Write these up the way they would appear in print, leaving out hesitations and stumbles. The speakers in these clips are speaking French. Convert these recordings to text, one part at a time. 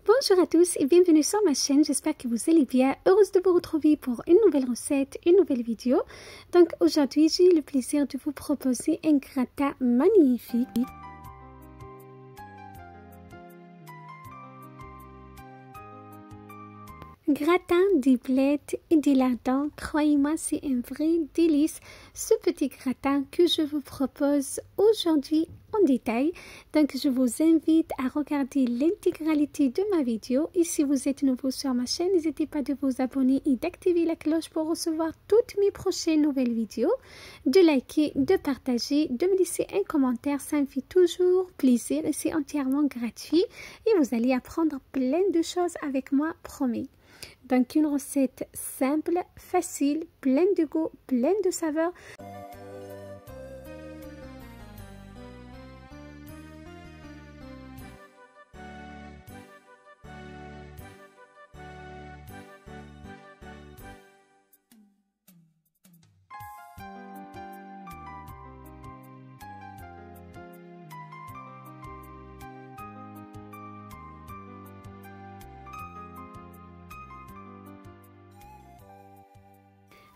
Bonjour à tous et bienvenue sur ma chaîne, j'espère que vous allez bien, heureuse de vous retrouver pour une nouvelle recette, une nouvelle vidéo. Donc aujourd'hui j'ai le plaisir de vous proposer un gratin magnifique. Gratin de blettes et de lardons, croyez-moi c'est un vrai délice ce petit gratin que je vous propose aujourd'hui en détail. Donc je vous invite à regarder l'intégralité de ma vidéo et si vous êtes nouveau sur ma chaîne, n'hésitez pas de vous abonner et d'activer la cloche pour recevoir toutes mes prochaines nouvelles vidéos, de liker, de partager, de me laisser un commentaire, ça me fait toujours plaisir et c'est entièrement gratuit et vous allez apprendre plein de choses avec moi, promis. Donc une recette simple, facile, pleine de goût, pleine de saveurs.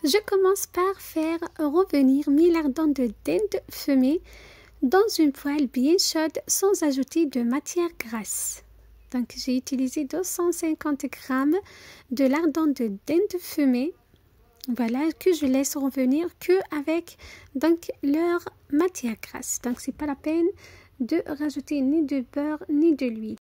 Je commence par faire revenir mes lardons de dinde fumée dans une poêle bien chaude sans ajouter de matière grasse. Donc j'ai utilisé 250 g de lardons de dinde fumée. Voilà, que je laisse revenir que avec donc leur matière grasse. Donc c'est pas la peine de rajouter ni de beurre ni de l'huile.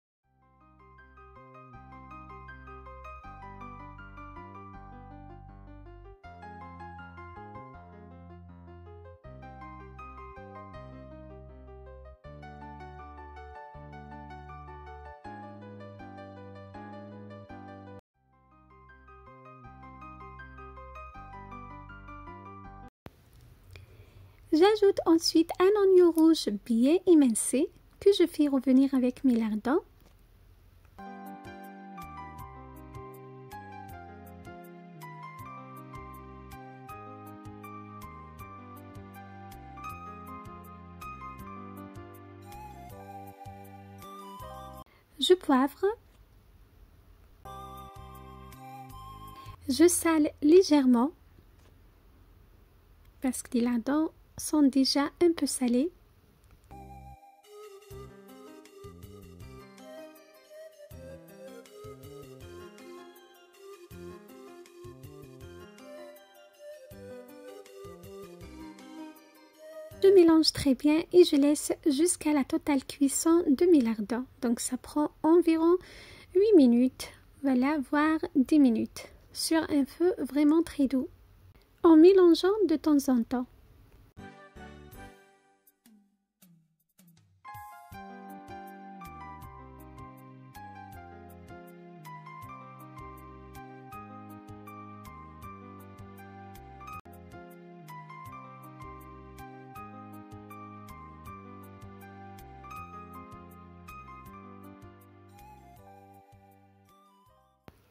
J'ajoute ensuite un oignon rouge bien émincé que je fais revenir avec mes lardons. Je poivre. Je sale légèrement parce que les lardons sont déjà un peu salés. Je mélange très bien et je laisse jusqu'à la totale cuisson de mes lardons. Donc ça prend environ 8 minutes, voilà, voire 10 minutes, sur un feu vraiment très doux, en mélangeant de temps en temps.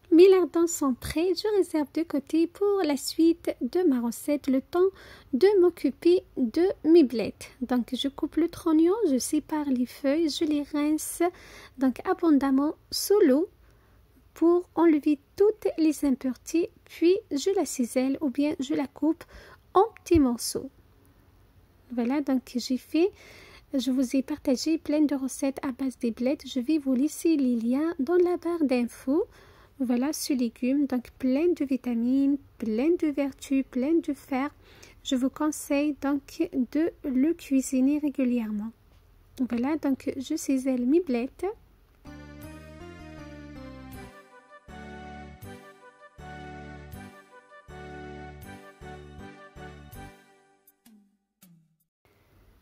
Mes lardons sont prêts, je réserve de côté pour la suite de ma recette, le temps de m'occuper de mes blettes. Donc je coupe le trognon, je sépare les feuilles, je les rince donc abondamment sous l'eau pour enlever toutes les impuretés, puis je la cisèle ou bien je la coupe en petits morceaux. Voilà, donc j'ai fait, je vous ai partagé plein de recettes à base des blettes, je vais vous laisser les liens dans la barre d'infos. Voilà ce légume, donc plein de vitamines, plein de vertus, plein de fer. Je vous conseille donc de le cuisiner régulièrement. Voilà, donc je cisèle mes blettes.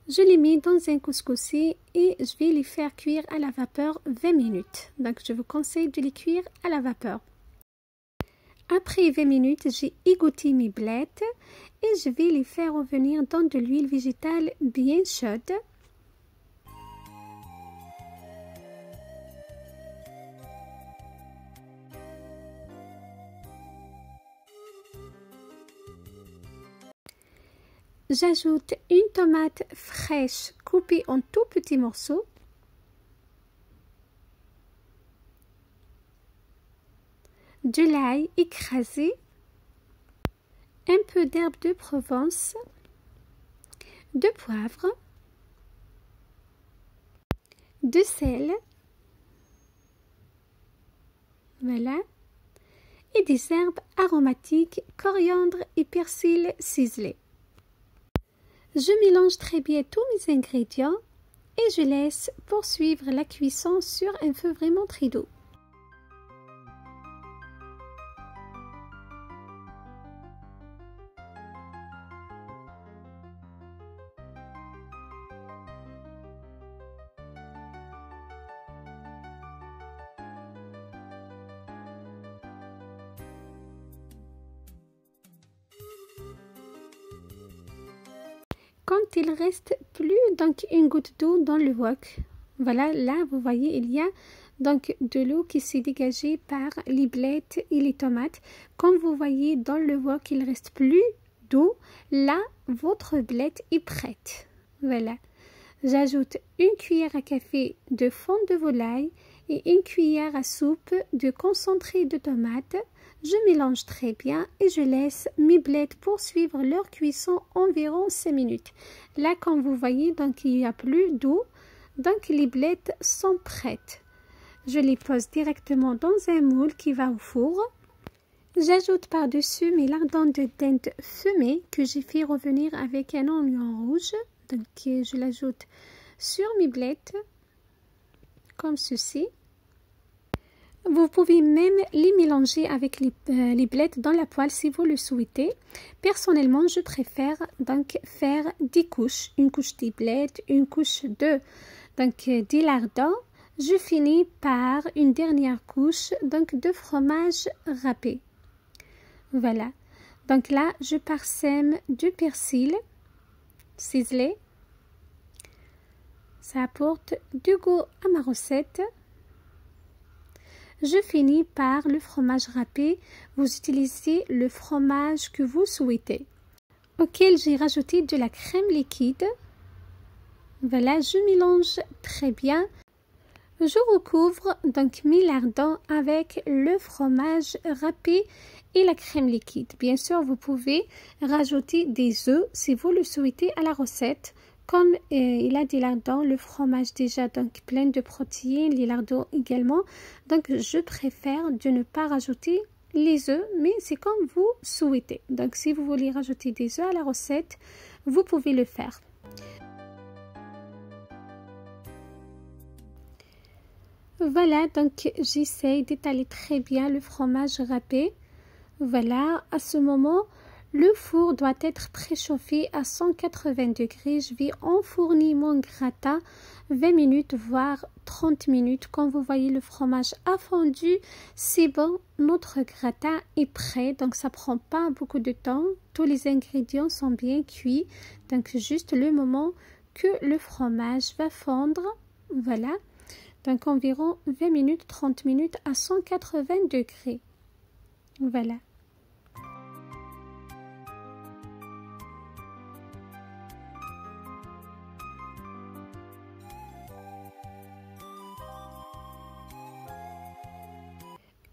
Je les mets dans un couscoussier et je vais les faire cuire à la vapeur 20 minutes. Donc je vous conseille de les cuire à la vapeur. Après 20 minutes, j'ai égoutti mes blettes et je vais les faire revenir dans de l'huile végétale bien chaude. J'ajoute une tomate fraîche coupée en tout petits morceaux. de l'ail écrasé, un peu d'herbe de Provence, de poivre, de sel, voilà, et des herbes aromatiques, coriandre et persil ciselé. Je mélange très bien tous mes ingrédients et je laisse poursuivre la cuisson sur un feu vraiment très doux. Quand il reste plus donc une goutte d'eau dans le wok, voilà, là vous voyez il y a donc de l'eau qui s'est dégagée par les blettes et les tomates. Quand vous voyez dans le wok il reste plus d'eau, là votre blette est prête. Voilà, j'ajoute une cuillère à café de fond de volaille et une cuillère à soupe de concentré de tomate. Je mélange très bien et je laisse mes blettes poursuivre leur cuisson environ 5 minutes. Là, comme vous voyez, donc il n'y a plus d'eau, donc les blettes sont prêtes. Je les pose directement dans un moule qui va au four. J'ajoute par-dessus mes lardons de dinde fumés que j'ai fait revenir avec un oignon rouge. Donc je l'ajoute sur mes blettes comme ceci. Vous pouvez même les mélanger avec les blettes dans la poêle si vous le souhaitez. Personnellement, je préfère donc faire des couches. Une couche des blettes, une couche de des lardons. Je finis par une dernière couche donc de fromage râpé. Voilà. Donc là, je parsème du persil ciselé. Ça apporte du goût à ma recette. Je finis par le fromage râpé. Vous utilisez le fromage que vous souhaitez. Auquel j'ai rajouté de la crème liquide. Voilà, je mélange très bien. Je recouvre donc mes lardons avec le fromage râpé et la crème liquide. Bien sûr, vous pouvez rajouter des œufs si vous le souhaitez à la recette. Comme il a des lardons, le fromage déjà donc plein de protéines, les lardons également. Donc je préfère de ne pas rajouter les œufs, mais c'est comme vous souhaitez. Donc si vous voulez rajouter des œufs à la recette, vous pouvez le faire. Voilà, donc j'essaie d'étaler très bien le fromage râpé. Voilà, à ce moment, le four doit être préchauffé à 180 degrés. Je vais enfourner mon gratin 20 minutes voire 30 minutes. Quand vous voyez le fromage a fondu, c'est bon, notre gratin est prêt. Donc ça prend pas beaucoup de temps. Tous les ingrédients sont bien cuits. Donc juste le moment que le fromage va fondre. Voilà. Donc environ 20 minutes, 30 minutes à 180 degrés. Voilà.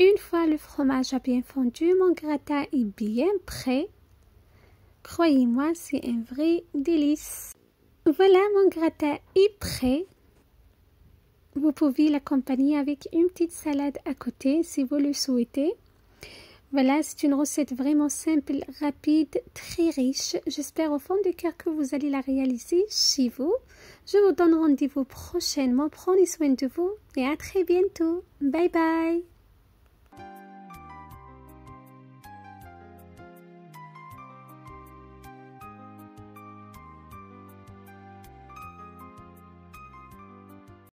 Une fois le fromage a bien fondu, mon gratin est bien prêt. Croyez-moi, c'est un vrai délice. Voilà, mon gratin est prêt. Vous pouvez l'accompagner avec une petite salade à côté si vous le souhaitez. Voilà, c'est une recette vraiment simple, rapide, très riche. J'espère au fond du cœur que vous allez la réaliser chez vous. Je vous donne rendez-vous prochainement. Prenez soin de vous et à très bientôt. Bye bye.